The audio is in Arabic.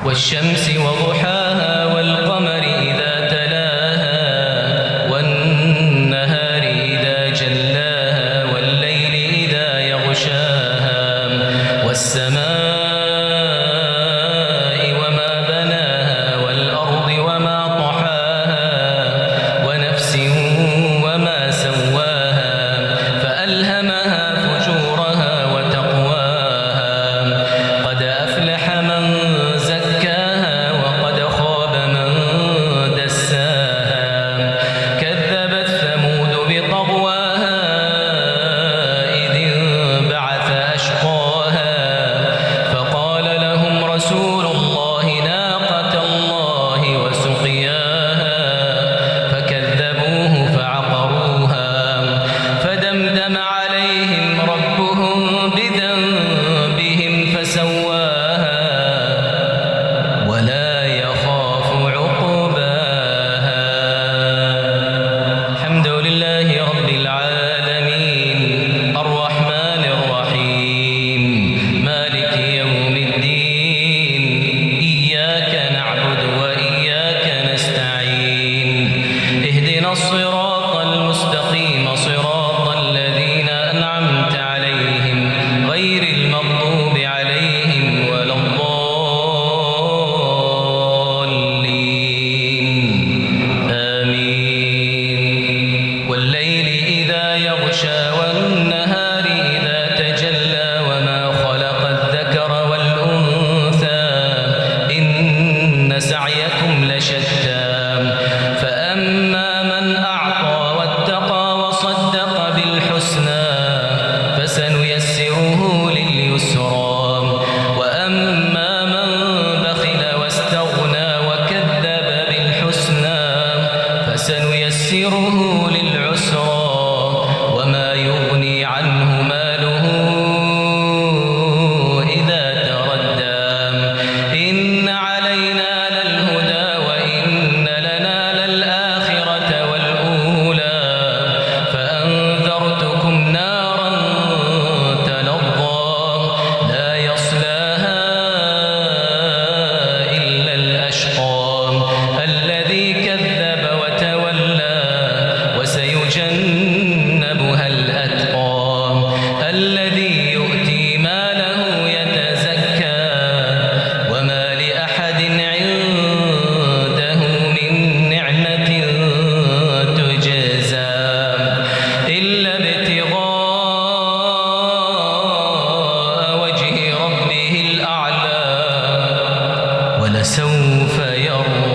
والشمس وضحاها والقمر إذا تلاها والنهار إذا جلاها والليل إذا يغشاها والسماء وما بناها والأرض وما طحاها ونفس وما سواها فألهمها فجورها وتقواها قد أفلح من زكاها وقد خاب من دساها كذبت ثمود بطغواها إذ انبعث أشقاها فقال لهم رسول الله ناقة الله وسقياها فكذبوه فعقروها فدمدم عليهم ربهم بذنبهم فسواها ولا يخاف عقباها. الحمد لله رب العالمين الرحمن الرحيم مالك يوم الدين إياك نعبد وإياك نستعين اهدنا الصراط المستقيم صراط الذين أنعمت عليهم غير المغضوب عليهم ولا الضالين آمين. والليل إذا يغشى والنهار إذا تجلى وما خلق الذكر والأنثى إن سعيكم لشتى فأما من أعطى واتقى وصدق بالحسنى فسنيسره لليسرى وأما من بخل واستغنى وكذب بالحسنى فسنيسره للعسرى وما يغني عنه ماله إذا تردى إن علينا للهدى وإن لنا للآخرة والأولى فأنذرتكم نارا تلظى لا يصلاها إلا الأشقى الذي كذب وتولى وسيجنبها الأتقى الذي يؤتي ماله يتزكى وما لأحد عنده من نعمة تجزى إلا ابتغاء وجه ربه الأعلى ولسوف يرضى.